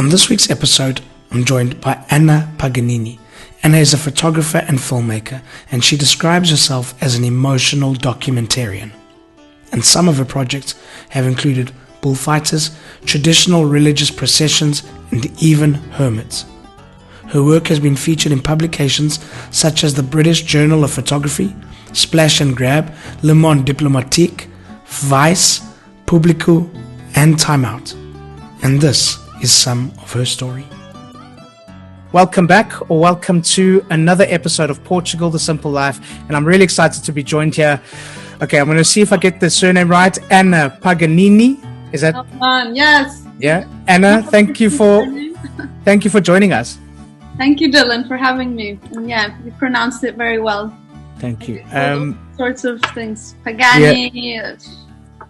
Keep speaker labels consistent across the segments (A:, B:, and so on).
A: On this week's episode, I'm joined by Ana Paganini. Anna is a photographer and filmmaker, and she describes herself as an emotional documentarian. And some of her projects have included bullfighters, traditional religious processions, and even hermits. Her work has been featured in publications such as the British Journal of Photography, Splash and Grab, Monde Diplomatique, Vice, Público and Time Out. And this is some of her story. Welcome back, or welcome to another episode of Portugal, The Simple Life. And I'm really excited to be joined here. Okay, I'm going to see if I get the surname right. Ana Paganini. Is that?
B: Yes.
A: Yeah. Anna, thank you for joining us.
B: Thank you, Dylan, for having me. And yeah, you pronounced it very well.
A: Thank you.
B: All sorts of things. Pagani,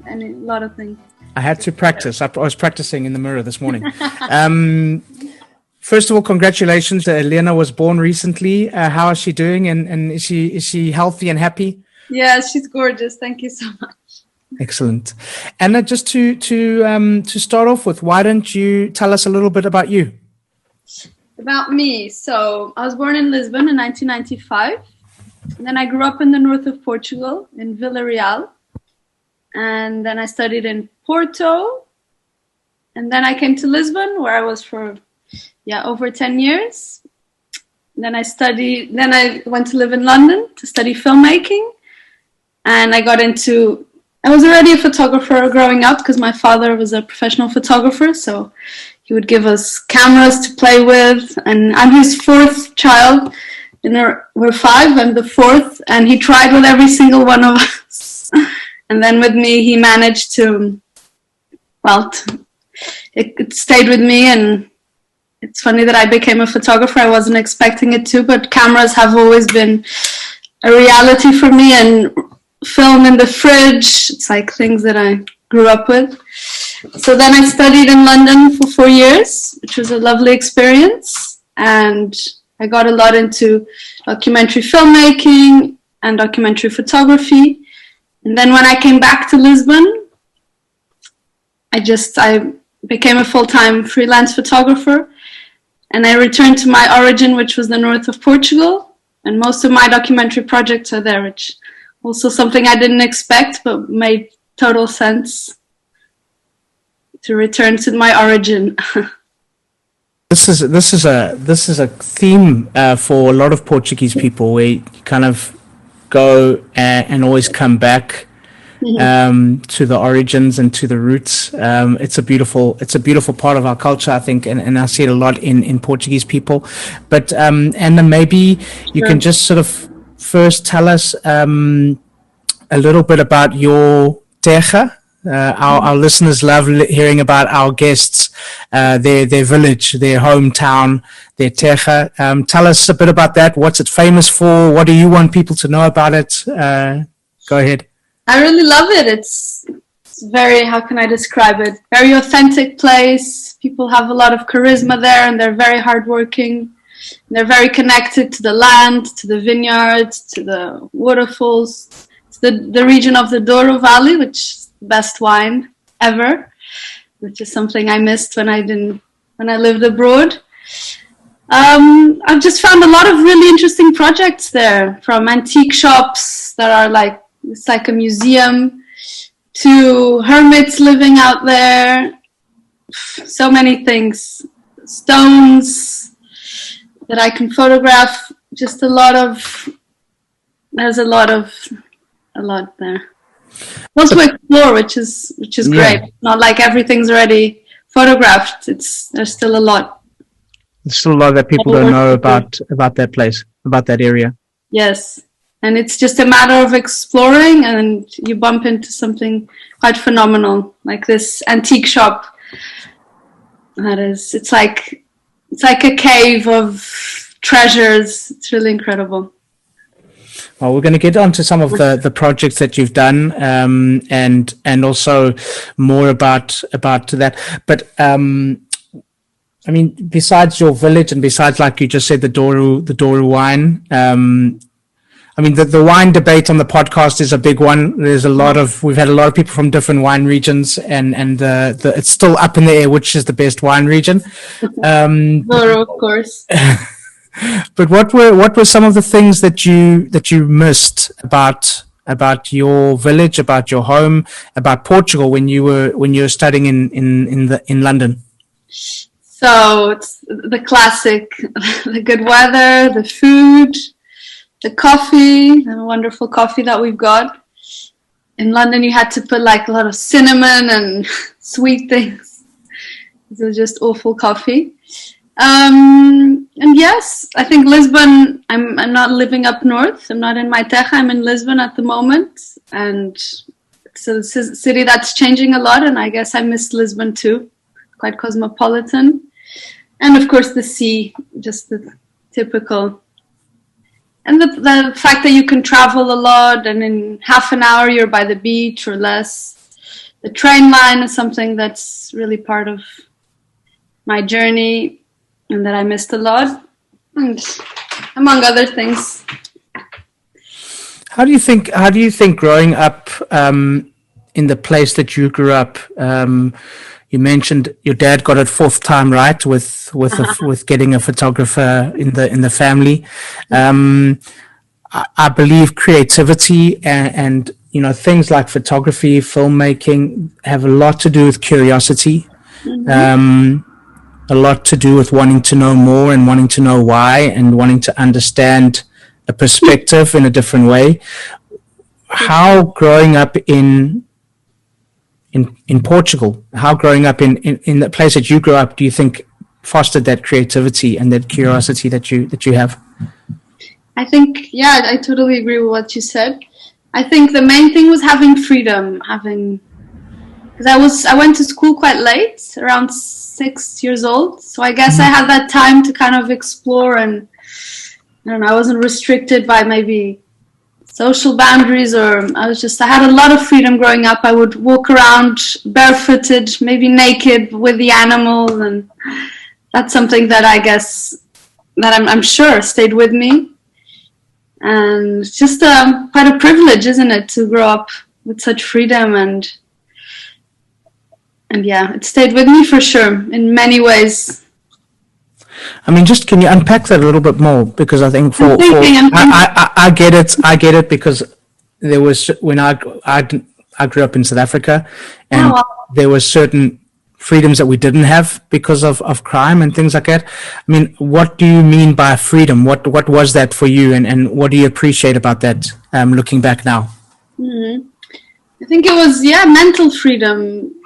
B: and a lot of things.
A: I had to practice. I was practicing in the mirror this morning. First of all, congratulations. Elena was born recently. How is she doing? And is she healthy and happy?
B: Yeah, she's gorgeous. Thank you so much.
A: Excellent. Anna, just to start off with, why don't you tell us a little bit about you?
B: About me. So I was born in Lisbon in 1995. And then I grew up in the north of Portugal, in Villarreal. And then I studied in Porto. And then I came to Lisbon, where I was for over 10 years. Then I went to live in London to study filmmaking. And I was already a photographer growing up because my father was a professional photographer. So he would give us cameras to play with. And I'm his fourth child. We're five, I'm the fourth. And he tried with every single one of us. And then with me, he managed to, it stayed with me. And it's funny that I became a photographer. I wasn't expecting it to, but cameras have always been a reality for me. And film in the fridge, it's like things that I grew up with. So then I studied in London for 4 years, which was a lovely experience. And I got a lot into documentary filmmaking and documentary photography. And then when I came back to Lisbon, I became a full-time freelance photographer. And I returned to my origin, which was the north of Portugal. And most of my documentary projects are there, which also something I didn't expect, but made total sense to return to my origin.
A: This is a theme for a lot of Portuguese people, where you kind of go and always come back to the origins and to the roots. It's a beautiful part of our culture, I think, and I see it a lot in Portuguese people. But Anna, maybe you can just sort of first tell us a little bit about your terra. Our listeners love hearing about our guests, their village, their hometown, their terra. Tell us a bit about that. What's it famous for? What do you want people to know about it? Go ahead.
B: I really love it. It's very, how can I describe it? Very authentic place. People have a lot of charisma there, and they're very hardworking. They're very connected to the land, to the vineyards, to the waterfalls. It's the region of the Douro Valley, which is the best wine ever, which is something I missed when I lived abroad. I've just found a lot of really interesting projects there, from antique shops that are it's like a museum, to hermits living out there. So many things. Stones that I can photograph. Just there's a lot there. Also to explore, which is great. Not like everything's already photographed. There's still a lot.
A: There's still a lot that people don't know about that place, about that area.
B: Yes. And it's just a matter of exploring, and you bump into something quite phenomenal, like this antique shop. It's like a cave of treasures. It's really incredible.
A: Well, we're going to get onto some of the projects that you've done, and also more about that. But I mean, besides your village and besides, like you just said, the Douro wine, I mean, the wine debate on the podcast is a big one. We've had a lot of people from different wine regions, and it's still up in the air which is the best wine region.
B: Of course.
A: But what were some of the things that you missed about your village, about your home, about Portugal when you were studying in London?
B: So it's the classic, the good weather, the food, the coffee, the wonderful coffee that we've got. In London, you had to put like a lot of cinnamon and sweet things. It was just awful coffee. And yes, I think Lisbon, I'm not living up north. I'm not in my terra. I'm in Lisbon at the moment. And it's a city that's changing a lot. And I guess I miss Lisbon too. Quite cosmopolitan. And of course the sea, just the typical. And the fact that you can travel a lot and in half an hour you're by the beach or less. The train line is something that's really part of my journey and that I missed a lot, and among other things.
A: How do you think growing up in the place that you grew up, you mentioned your dad got it fourth time right with getting a photographer in the family. I believe creativity and things like photography, filmmaking have a lot to do with curiosity. Mm-hmm. A lot to do with wanting to know more and wanting to know why and wanting to understand a perspective in a different way. How growing up in Portugal, how growing up in the place that you grew up, do you think fostered that creativity and that curiosity that you have?
B: I think, I totally agree with what you said. I think the main thing was having freedom, because I went to school quite late, around 6 years old. So I guess I had that time to kind of explore, and I don't know, I wasn't restricted by maybe social boundaries, or I had a lot of freedom growing up. I would walk around barefooted, maybe naked with the animals, and that's something that I guess that I'm sure stayed with me. And it's just quite a privilege, isn't it, to grow up with such freedom, and yeah, it stayed with me for sure in many ways.
A: I mean, just can you unpack that a little bit more? Because I think I get it because there was, when I grew up in South Africa, and there were certain freedoms that we didn't have because of crime and things like that. I mean, what do you mean by freedom? What was that for you, and what do you appreciate about that looking back now?
B: Mm-hmm. I think it was, mental freedom.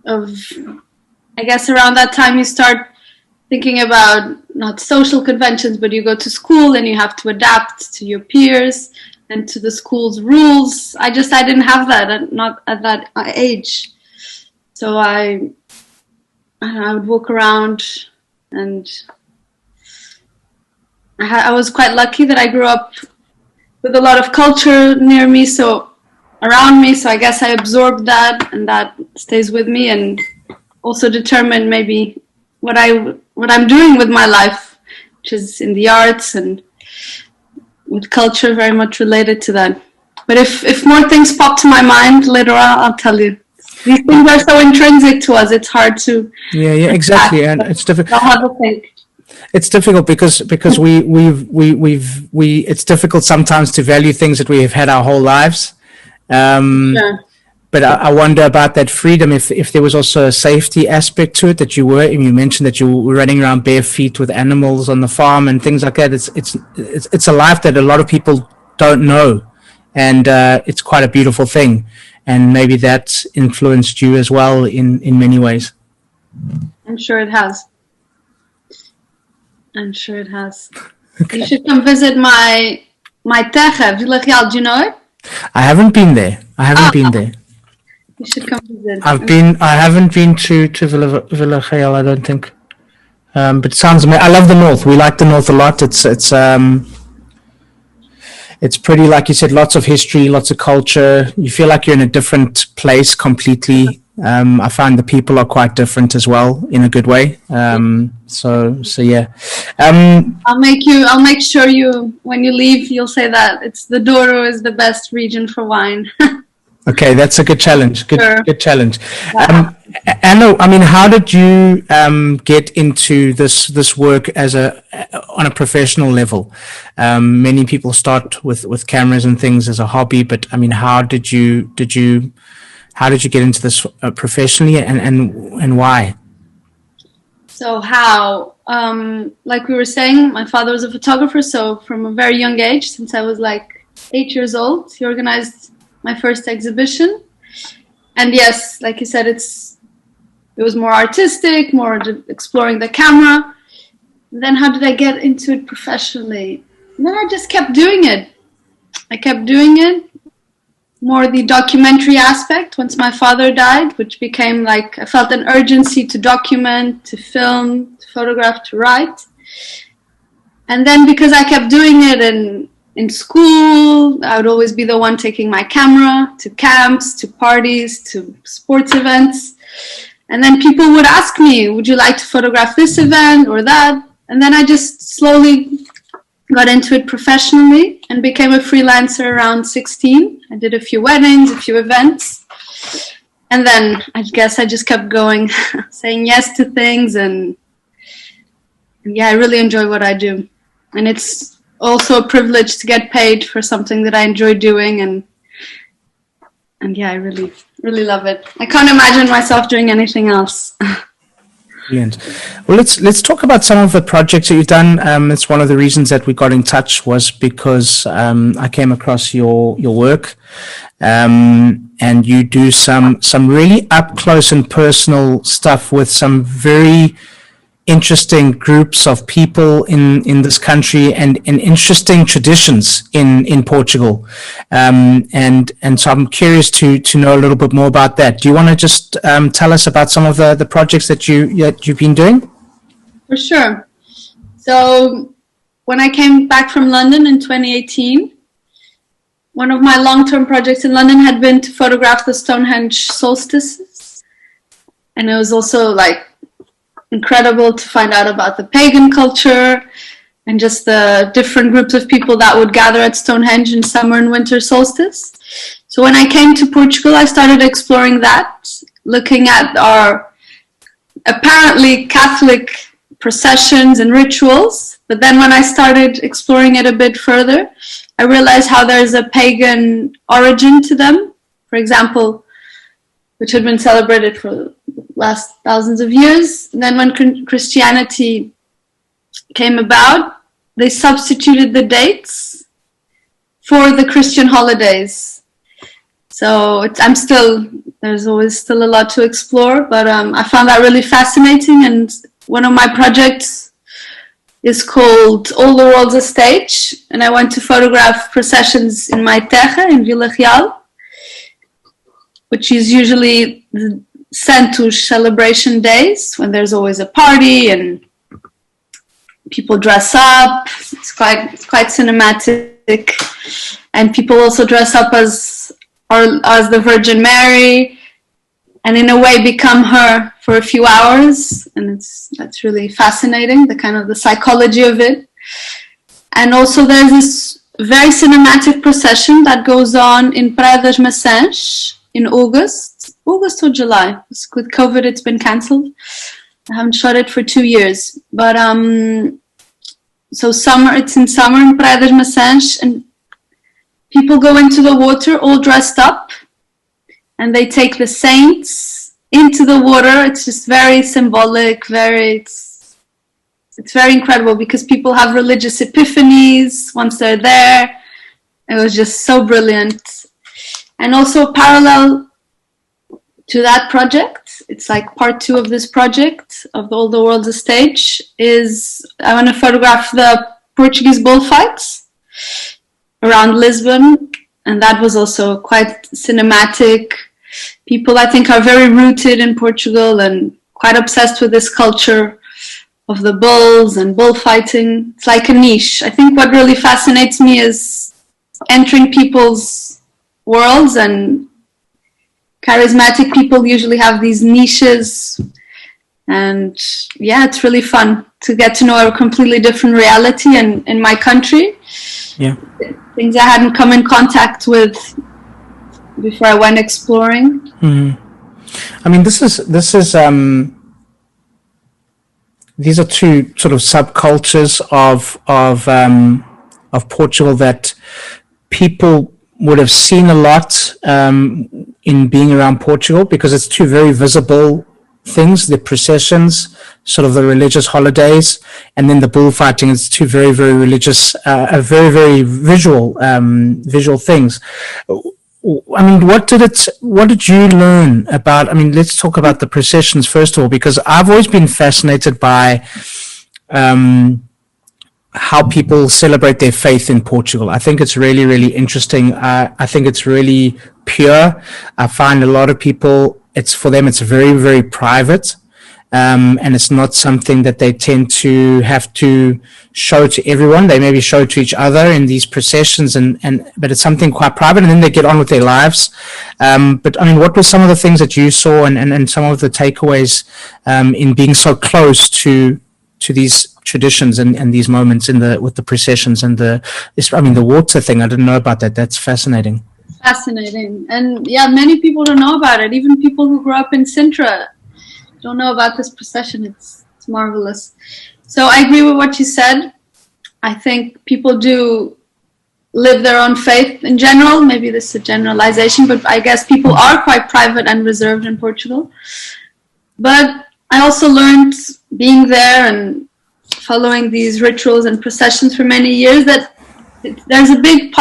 B: I guess around that time you start thinking about not social conventions, but you go to school and you have to adapt to your peers and to the school's rules. I didn't have that, not at that age. So I would walk around, and I was quite lucky that I grew up with a lot of culture near me, around me. So I guess I absorbed that, and that stays with me, and also determined maybe what I'm doing with my life, which is in the arts and with culture, very much related to that. But if more things pop to my mind later on, I'll tell you. These things are so intrinsic to us; it's hard to. Yeah,
A: exactly, and it's difficult.
B: I'll have a think.
A: It's difficult because it's difficult sometimes to value things that we have had our whole lives.
B: Sure.
A: But I wonder about that freedom, if there was also a safety aspect to it, that you mentioned that you were running around bare feet with animals on the farm and things like that. It's a life that a lot of people don't know, and it's quite a beautiful thing, and maybe that influenced you as well in many ways.
B: I'm sure it has. Okay. You should come visit my terra, Vila Real. Do you know it?
A: I haven't been there.
B: You should come visit.
A: I haven't been to Vila Real, I don't think. But it sounds amazing. I love the north. We like the north a lot. It's pretty, like you said, lots of history, lots of culture. You feel like you're in a different place completely. I find the people are quite different as well, in a good way. So yeah.
B: I'll make sure when you leave, you'll say that the Douro is the best region for wine.
A: Okay, that's a good challenge. Good challenge.
B: Yeah.
A: Anna, I mean, how did you get into this work on a professional level? Many people start with cameras and things as a hobby, but I mean, how did you get into this professionally, and why?
B: So how, like we were saying, my father was a photographer. So from a very young age, since I was like 8 years old, he organized my first exhibition. And yes, like you said, it was more artistic, more exploring the camera. And then how did I get into it professionally? And then I just kept doing it. More the documentary aspect once my father died, which became like, I felt an urgency to document, to film, to photograph, to write. And then because I kept doing it in school, I would always be the one taking my camera to camps, to parties, to sports events. And then people would ask me, would you like to photograph this event or that? And then I just slowly got into it professionally and became a freelancer around 16. I did a few weddings, a few events. And then I guess I just kept going, saying yes to things. And yeah, I really enjoy what I do. And it's also a privilege to get paid for something that I enjoy doing. And yeah, I really, really love it. I can't imagine myself doing anything else.
A: Brilliant. Well, let's talk about some of the projects that you've done. It's one of the reasons that we got in touch was because I came across your work, and you do some really up close and personal stuff with some very interesting groups of people in this country and interesting traditions in Portugal. And so I'm curious to know a little bit more about that. Do you want to just tell us about some of the projects that you've been doing?
B: For sure. So when I came back from London in 2018, one of my long-term projects in London had been to photograph the Stonehenge solstices. And it was also like incredible to find out about the pagan culture and just the different groups of people that would gather at Stonehenge in summer and winter solstice. So when I came to Portugal, I started exploring that, looking at our apparently Catholic processions and rituals. But then when I started exploring it a bit further, I realized how there's a pagan origin to them. For example, which had been celebrated for the last thousands of years. And then when Christianity came about, they substituted the dates for the Christian holidays. So there's always still a lot to explore, but I found that really fascinating. And one of my projects is called All the World's a Stage. And I went to photograph processions in my terra, in Vila Real, which is usually the Santos celebration days when there's always a party and people dress up. It's quite cinematic, and people also dress up as the Virgin Mary, and in a way become her for a few hours. And that's really fascinating, the psychology of it. And also there's this very cinematic procession that goes on in Praia das Maçãs in August or July. With COVID, it's been cancelled. I haven't shot it for 2 years. But so it's in summer in Praia das Maçãs, and people go into the water all dressed up, and they take the saints into the water. It's just very symbolic, it's very incredible because people have religious epiphanies once they're there. It was just so brilliant. And also parallel to that project, it's like part 2 of this project of All the World's a Stage, is I want to photograph the Portuguese bullfights around Lisbon. And that was also quite cinematic. People, I think, are very rooted in Portugal and quite obsessed with this culture of the bulls and bullfighting. It's like a niche. I think what really fascinates me is entering people's worlds and charismatic people usually have these niches, and yeah, it's really fun to get to know a completely different reality in my country.
A: Yeah,
B: things I hadn't come in contact with before I went exploring.
A: Mm-hmm. I mean, this is these are two sort of subcultures of Portugal that people would have seen a lot in being around Portugal, because it's two very visible things: the processions, sort of the religious holidays, and then the bullfighting. It's two very, very religious, very, very visual things. I mean, what did you learn about, I mean, let's talk about the processions first of all, because I've always been fascinated by how people celebrate their faith in Portugal. I think it's really, really interesting. I think it's really pure. I find a lot of people, for them, it's very, very private. And it's not something that they tend to have to show to everyone. They maybe show to each other in these processions, but it's something quite private, and then they get on with their lives. But I mean, what were some of the things that you saw, and some of the takeaways in being so close to these traditions and these moments with the processions and the water thing? I didn't know about that. That's fascinating.
B: Fascinating, and yeah, many people don't know about it. Even people who grew up in Sintra don't know about this procession. It's marvelous. So I agree with what you said. I think people do live their own faith in general. Maybe this is a generalization, but I guess people are quite private and reserved in Portugal. But I also learned, being there and following these rituals and processions for many years, that there's a big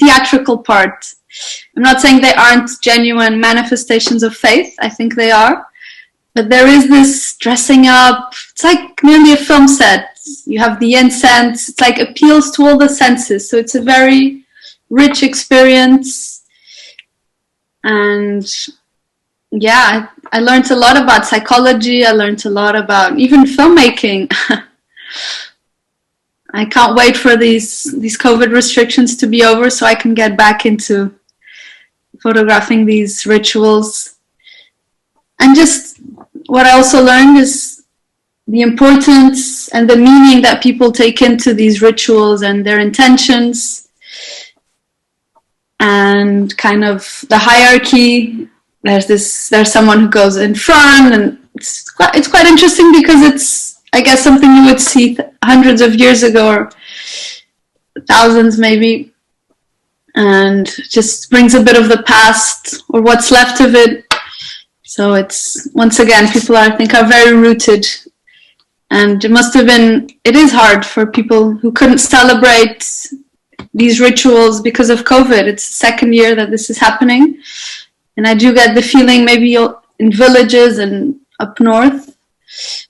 B: theatrical part. I'm not saying they aren't genuine manifestations of faith. I think they are. But there is this dressing up. It's like nearly a film set. You have the incense. It's like appeals to all the senses. So it's a very rich experience. And yeah, I learned a lot about psychology. I learned a lot about even filmmaking. I can't wait for these COVID restrictions to be over so I can get back into photographing these rituals. And just what I also learned is the importance and the meaning that people take into these rituals and their intentions, and kind of the hierarchy. There's someone who goes in front, and it's quite interesting because it's, I guess, something you would see hundreds of years ago, or thousands maybe, and just brings a bit of the past, or what's left of it. So it's, once again, people I think are very rooted, and it is hard for people who couldn't celebrate these rituals because of COVID. It's the second year that this is happening, and I do get the feeling, maybe in villages and up north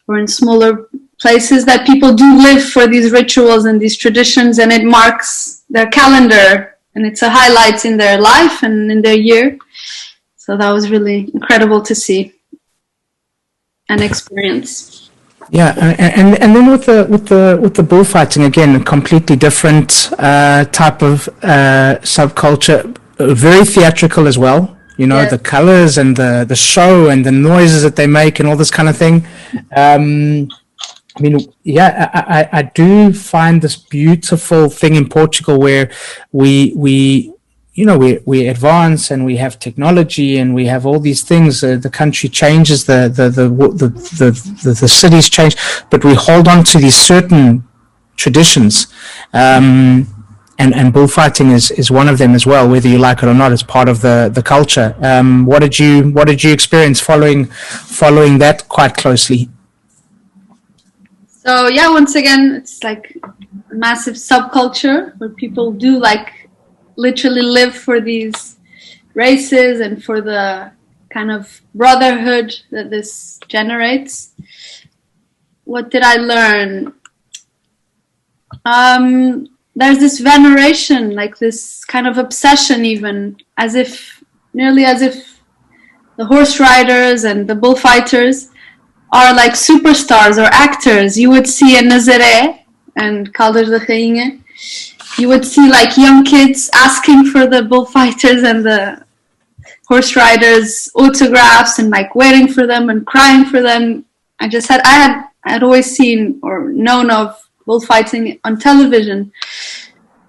B: or in smaller places, that people do live for these rituals and these traditions, and it marks their calendar, and it's a highlight in their life and in their year. So that was really incredible to see and experience.
A: Yeah, and then with the bullfighting, again, a completely different type of subculture, very theatrical as well. You know, yes. The colors and the show and the noises that they make and all this kind of thing. I mean, yeah, I do find this beautiful thing in Portugal where we advance and we have technology and we have all these things. The country changes, the cities change, but we hold on to these certain traditions. And bullfighting is one of them as well, whether you like it or not. It's part of the culture. What did you experience following that quite closely?
B: So yeah, once again, it's like a massive subculture where people do literally live for these races and for the kind of brotherhood that this generates. What did I learn? There's this veneration, like this kind of obsession, even nearly as if the horse riders and the bullfighters are like superstars or actors. You would see in Nazaré and Caldas da Rainha, you would see like young kids asking for the bullfighters and the horse riders' autographs and like waiting for them and crying for them. I had always seen or known of bullfighting on television,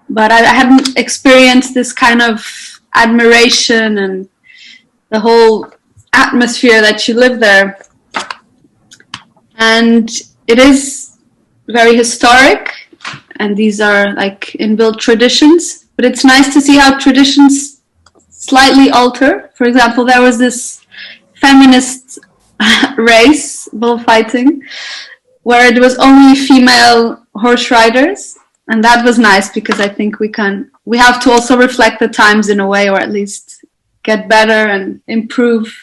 B: but I hadn't experienced this kind of admiration and the whole atmosphere that you live there. And it is very historic, and these are like inbuilt traditions, but it's nice to see how traditions slightly alter. For example, there was this feminist race, bullfighting, where it was only female horse riders, and that was nice because I think we have to also reflect the times in a way, or at least get better and improve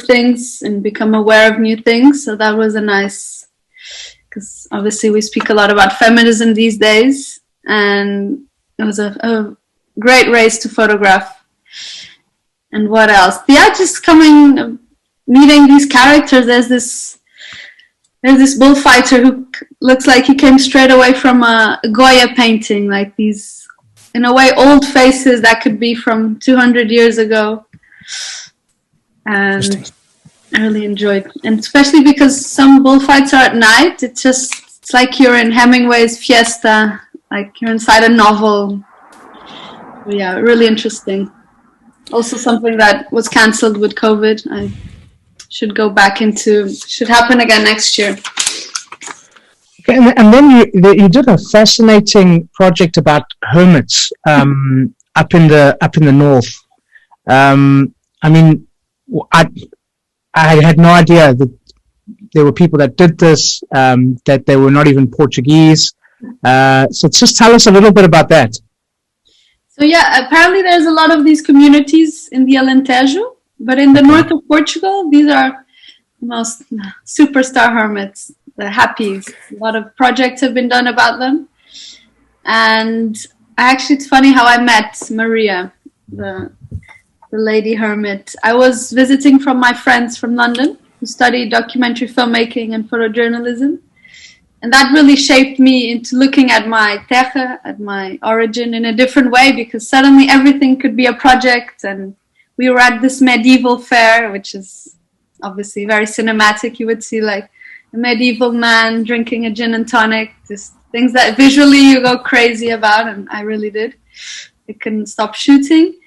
B: things and become aware of new things. So that was a nice, because obviously we speak a lot about feminism these days, and it was a great race to photograph. And what else? Yeah, just meeting these characters. There's this bullfighter who looks like he came straight away from a Goya painting, like these, in a way, old faces that could be from 200 years ago. And I really enjoyed, and especially because some bullfights are at night. It's like you're in Hemingway's Fiesta, like you're inside a novel. But yeah, really interesting. Also something that was cancelled with COVID. I should happen again next year.
A: Okay, and then you did a fascinating project about hermits up in the north. I mean, I had no idea that there were people that did this, that they were not even Portuguese. So just tell us a little bit about that.
B: So yeah, apparently there's a lot of these communities in the Alentejo, but in the north of Portugal, these are the most superstar hermits, the happies. A lot of projects have been done about them. And it's funny how I met Maria, the lady hermit. I was visiting from my friends from London who studied documentary filmmaking and photojournalism. And that really shaped me into looking at my terra, at my origin, in a different way, because suddenly everything could be a project. And we were at this medieval fair, which is obviously very cinematic. You would see like a medieval man drinking a gin and tonic, just things that visually you go crazy about, and I really did. I couldn't stop shooting.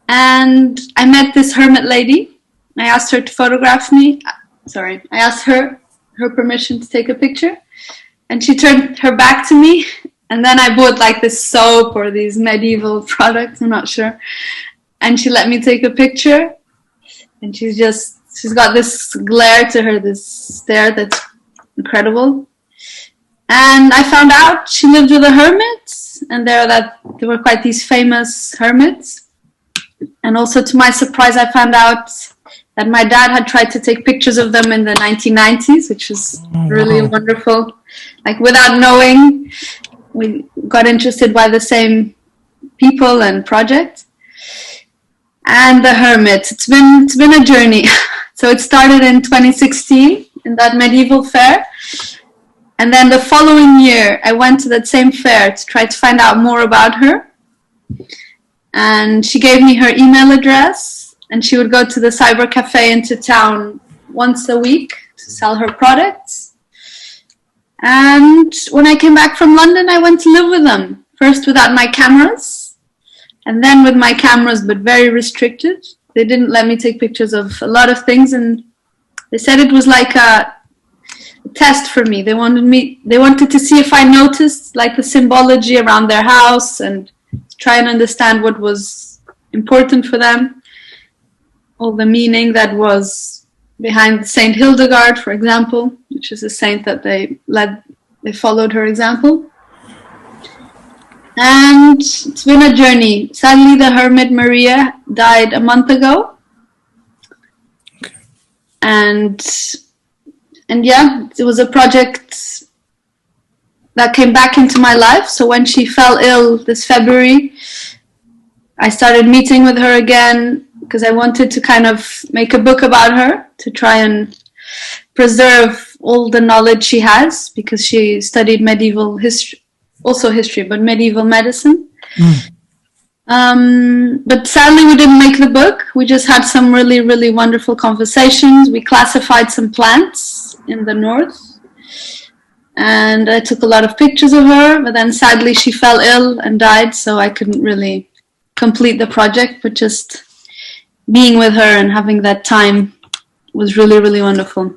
B: And I met this hermit lady. I asked her to photograph me. I asked her permission to take a picture. And she turned her back to me. And then I bought like this soap or these medieval products, I'm not sure. And she let me take a picture. And she's got this glare to her, this stare that's incredible. And I found out she lived with a hermit. And there were quite these famous hermits. And also to my surprise, I found out that my dad had tried to take pictures of them in the 1990s, which was really wonderful. Like without knowing, we got interested by the same people and project. And the hermit, it's been a journey. So it started in 2016 in that medieval fair. And then the following year, I went to that same fair to try to find out more about her. And she gave me her email address, and she would go to the cyber cafe into town once a week to sell her products. And when I came back from London, I went to live with them. First without my cameras, and then with my cameras, but very restricted. They didn't let me take pictures of a lot of things, and they said it was like a test for me. They wanted to see if I noticed like the symbology around their house and try and understand what was important for them, all the meaning that was behind Saint Hildegard, for example, which is a saint that they followed her example. And it's been a journey. Sadly, the hermit Maria died a month ago. Okay. And yeah, it was a project that came back into my life. So when she fell ill this February, I started meeting with her again because I wanted to kind of make a book about her to try and preserve all the knowledge she has, because she studied medieval history, also history, but medieval medicine. But sadly, we didn't make the book. We just had some really, really wonderful conversations. We classified some plants in the north. And I took a lot of pictures of her. But then sadly, she fell ill and died. So I couldn't really complete the project. But just being with her and having that time was really, really wonderful.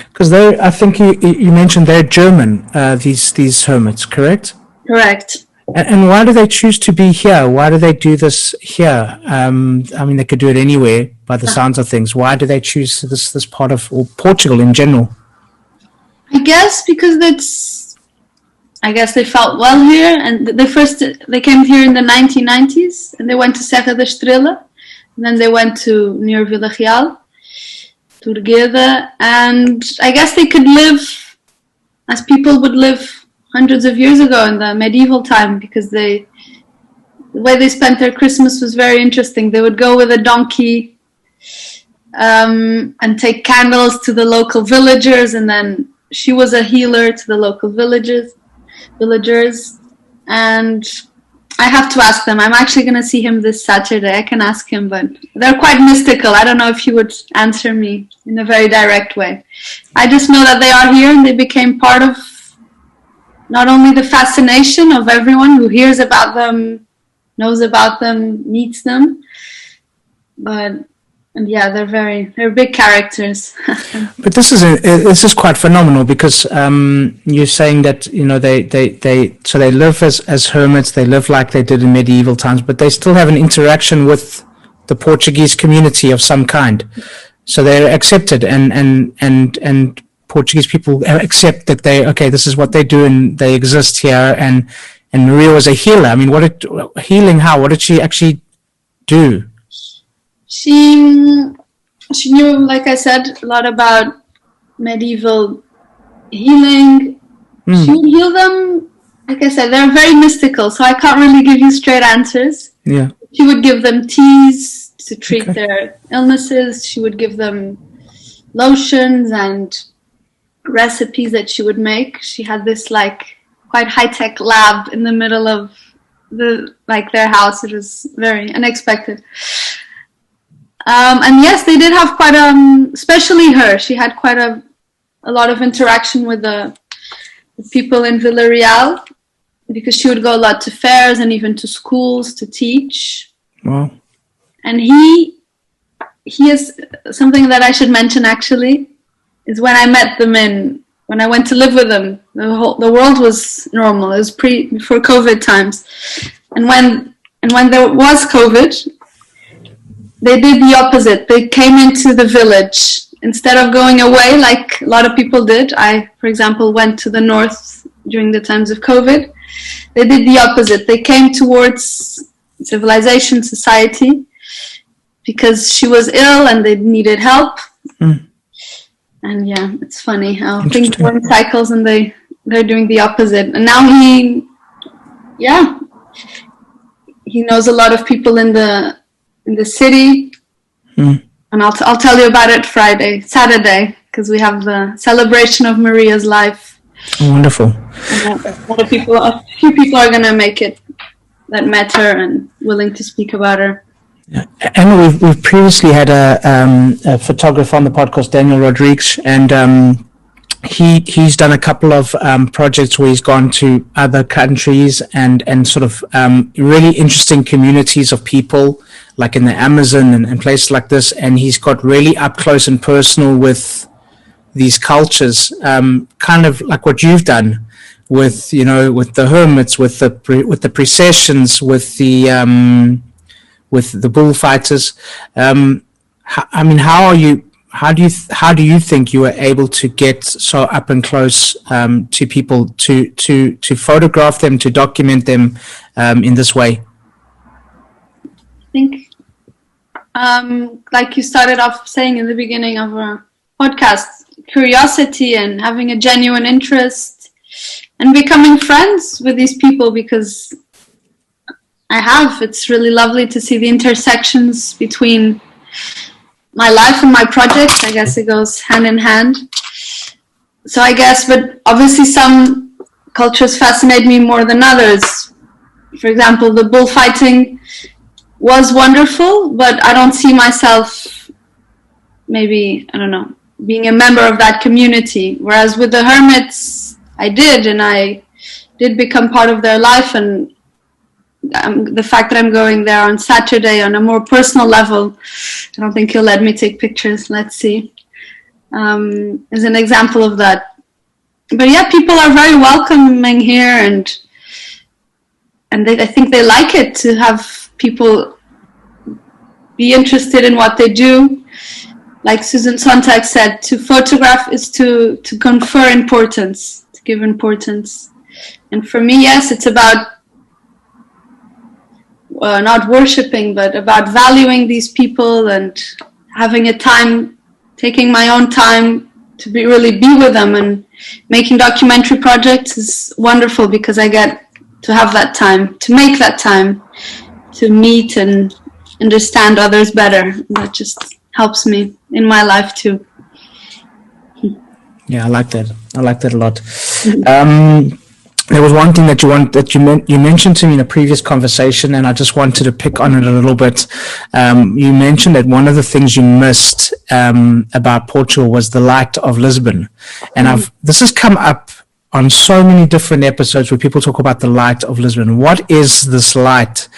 A: Because I think you mentioned they're German, these hermits, correct?
B: Correct.
A: And why do they choose to be here? Why do they do this here? I mean, they could do it anywhere by the sounds of things. Why do they choose this part of, or Portugal in general?
B: I guess because they felt well here, and they came here in the 1990s, and they went to Serra da Estrela, and then they went to near Vila Real, Turgueda, and I guess they could live as people would live hundreds of years ago in the medieval time, because the way they spent their Christmas was very interesting. They would go with a donkey and take candles to the local villagers, and then she was a healer to the local villagers. And I have to ask them. I'm actually going to see him this Saturday. I can ask him, but they're quite mystical. I don't know if he would answer me in a very direct way. I just know that they are here, and they became part of not only the fascination of everyone who hears about them, knows about them, meets them, and yeah, they're big characters.
A: But this is quite phenomenal, because you're saying that, you know, they live as hermits. They live like they did in medieval times, but they still have an interaction with the Portuguese community of some kind. So they're accepted, and Portuguese people accept that this is what they do, and they exist here. And Maria was a healer. I mean, what did she actually do?
B: She knew, like I said, a lot about medieval healing. She would heal them. Like I said, they're very mystical, so I can't really give you straight answers.
A: Yeah.
B: She would give them teas to treat their illnesses. She would give them lotions and recipes that she would make. She had this quite high-tech lab in the middle of their house. It was very unexpected. And yes, they did have quite especially her. She had quite a lot of interaction with the people in Villarreal, because she would go a lot to fairs and even to schools to teach.
A: Wow. And
B: he is something that I should mention, actually, is when I met them when I went to live with them, the world was normal. It was before COVID times. And when there was COVID, they did the opposite. They came into the village. Instead of going away like a lot of people did, I, for example, went to the north during the times of COVID. They did the opposite. They came towards civilization, society, because she was ill and they needed help. And yeah, it's funny how things go in cycles, and they're doing the opposite. And now he knows a lot of people in the city. And I'll tell you about it Saturday, because we have the celebration of Maria's life.
A: Oh, wonderful.
B: And a few people are going to make it that met her and willing to speak about her.
A: Yeah. And we've previously had a photographer on the podcast, Daniel Rodriguez, and he's done a couple of projects where he's gone to other countries and sort of really interesting communities of people, like in the Amazon and places like this, and he's got really up close and personal with these cultures, kind of like what you've done with the hermits, with the processions, with the bullfighters. I mean, how do you think you were able to get so up and close to people, to photograph them, to document them in this way?
B: I think, like you started off saying in the beginning of our podcast, curiosity and having a genuine interest and becoming friends with these people, because it's really lovely to see the intersections between my life and my projects. I guess it goes hand in hand. But obviously some cultures fascinate me more than others. for example, the bullfighting was wonderful, but I don't see myself, maybe, I don't know, being a member of that community. Whereas with the Hermits, I did, and I did become part of their life. And the fact that I'm going there on Saturday on a more personal level, I don't think he'll let me take pictures, let's see, is an example of that. But yeah, people are very welcoming here, and I think they like it to have people be interested in what they do. Like Susan Sontag said, to photograph is to confer importance, to give importance. And for me, yes, it's about not worshipping, but about valuing these people and having a time, taking my own time to really be with them. And making documentary projects is wonderful because I get to have that time, to make that time, to meet and understand others better. That just helps me in my life too.
A: Yeah, I like that. I like that a lot. There was one thing that you mentioned to me in a previous conversation, and I just wanted to pick on it a little bit. You mentioned that one of the things you missed about Portugal was the light of Lisbon, and this has come up on so many different episodes where people talk about the light of Lisbon. What is this light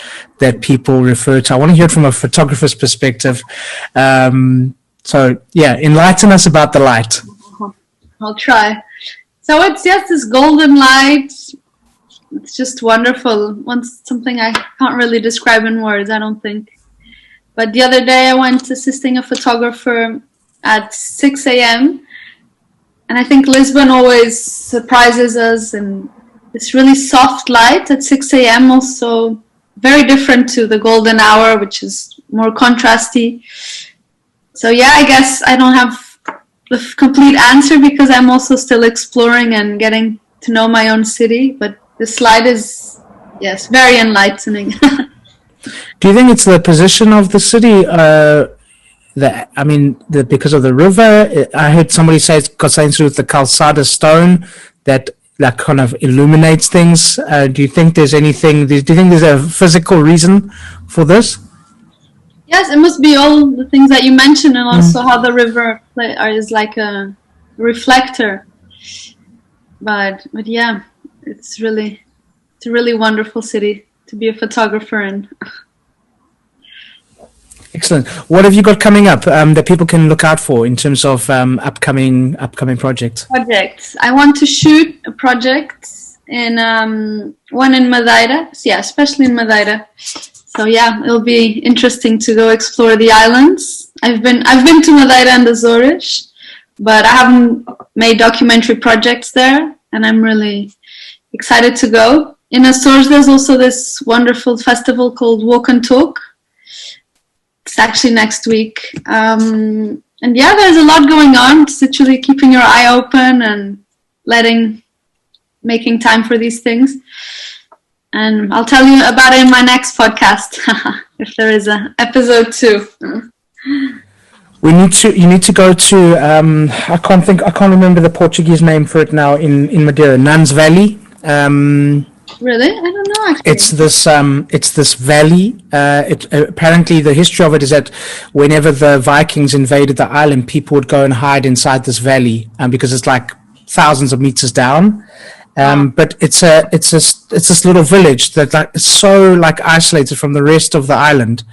A: that people refer to? I want to hear it from a photographer's perspective. So yeah, enlighten us about the light.
B: I'll try. So it's just this golden light. It's just wonderful. Something I can't really describe in words, I don't think. But the other day I went assisting a photographer at 6 a.m. And I think Lisbon always surprises us, and this really soft light at 6 a.m. also very different to the golden hour, which is more contrasty. So yeah, I guess I don't have the complete answer because I'm also still exploring and getting to know my own city. But this light is, yes, very enlightening.
A: Do you think it's the position of the city? Because of the river? I heard somebody say it's got something to do with the calçada stone that kind of illuminates things. Do you think there's anything? Do you think there's a physical reason for this?
B: Yes, it must be all the things that you mentioned, and also how the river is like a reflector. But yeah, it's a really wonderful city to be a photographer in.
A: Excellent. What have you got coming up that people can look out for in terms of upcoming projects?
B: I want to shoot a project in one in Madeira. Yeah, especially in Madeira. So yeah, it'll be interesting to go explore the islands. I've been to Madeira and Azores, but I haven't made documentary projects there, and I'm really excited to go. In Azores, there's also this wonderful festival called Walk and Talk. It's actually next week. And yeah, there's a lot going on. It's literally keeping your eye open and making time for these things. And I'll tell you about it in my next podcast, if there is a episode 2.
A: You need to go to, I can't remember the Portuguese name for it now in Madeira, Nuns Valley.
B: Really? I don't know actually.
A: It's this valley. Apparently the history of it is that whenever the Vikings invaded the island, people would go and hide inside this valley, because it's like thousands of meters down. But it's this little village that is so isolated from the rest of the island.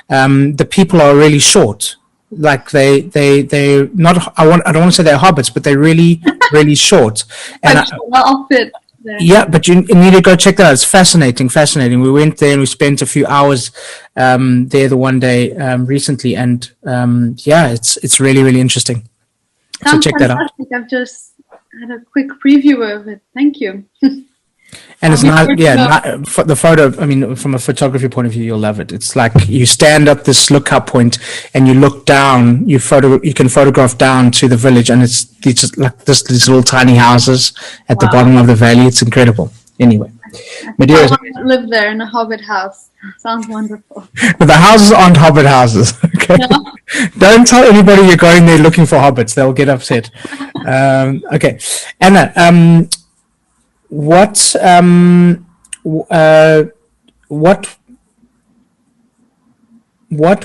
A: The people are really short. Like they're not. I don't want to say they're hobbits, but they're really really short. And
B: I'll fit there. Yeah,
A: but you need to go check that out. It's fascinating. We went there and we spent a few hours there the one day recently, and it's really really interesting.
B: Sounds
A: so check
B: fantastic.
A: that out.
B: I've just had a quick preview of it. Thank you.
A: And it's not, the photo, I mean, from a photography point of view, you'll love it. It's like you stand at this lookout point and you look down, you can photograph down to the village, and it's just like these little tiny houses at the bottom of the valley. It's incredible. Anyway.
B: I want to live there in a hobbit house. Sounds wonderful.
A: But the houses aren't hobbit houses, okay? No. Don't tell anybody you're going there looking for hobbits. They'll get upset. Okay. Anna, what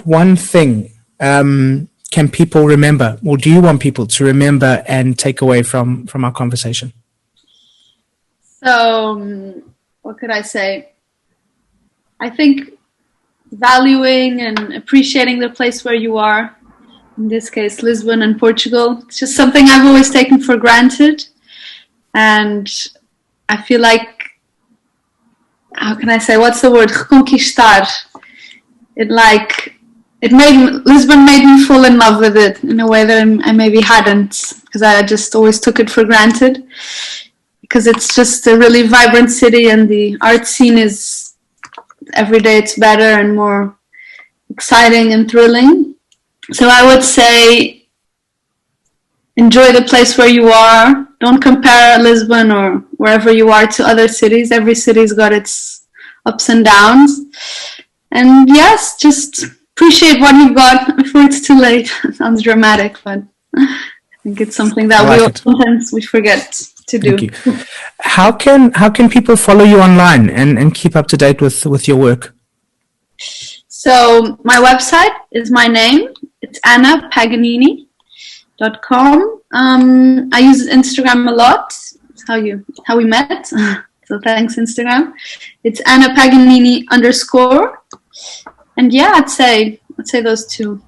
A: one thing can people remember, or do you want people to remember and take away from our conversation?
B: So, what could I say? I think valuing and appreciating the place where you are, in this case, Lisbon and Portugal, it's just something I've always taken for granted. And I feel like, how can I say, what's the word? Reconquistar. Lisbon made me fall in love with it in a way that I maybe hadn't, because I just always took it for granted. Because it's just a really vibrant city, and the art scene is, every day it's better and more exciting and thrilling. So I would say, enjoy the place where you are. Don't compare Lisbon or wherever you are to other cities. Every city's got its ups and downs. And yes, just appreciate what you've got before it's too late. Sounds dramatic, but I think it's something that sometimes we forget to do.
A: Thank you. How can people follow you online and keep up to date with your work?
B: So my website is my name. It's anapaganini.com. I use Instagram a lot. It's how we met. So thanks, Instagram. It's Ana Paganini _ And yeah, I'd say those two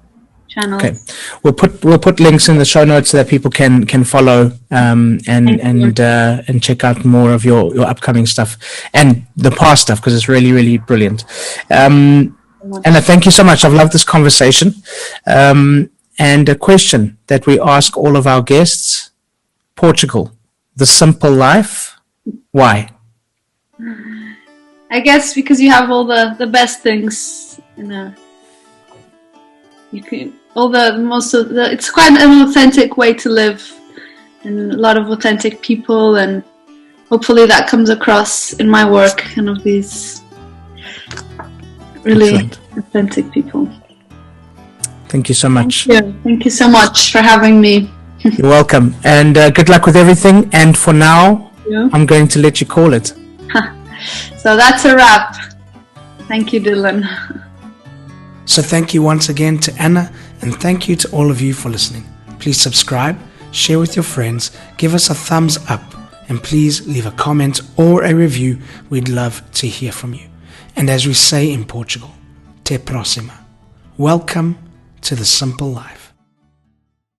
B: channels. Okay,
A: we'll put links in the show notes so that people can follow and check out more of your upcoming stuff and the past stuff, because it's really, really brilliant. Anna, thank you so much. I've loved this conversation. And a question that we ask all of our guests: Portugal, the simple life. Why?
B: I guess because you have all the best things. It's quite an authentic way to live, and a lot of authentic people, and hopefully that comes across in my work, and of these really Excellent. Authentic people.
A: Thank you so much.
B: Thank you so much for having me.
A: You're welcome, and good luck with everything. And for now, I'm going to let you call it.
B: So that's a wrap. Thank you, Dylan.
A: So thank you once again to Anna, and thank you to all of you for listening. Please subscribe, share with your friends, give us a thumbs up, and please leave a comment or a review. We'd love to hear from you. And as we say in Portugal, te próxima. Welcome to the simple life.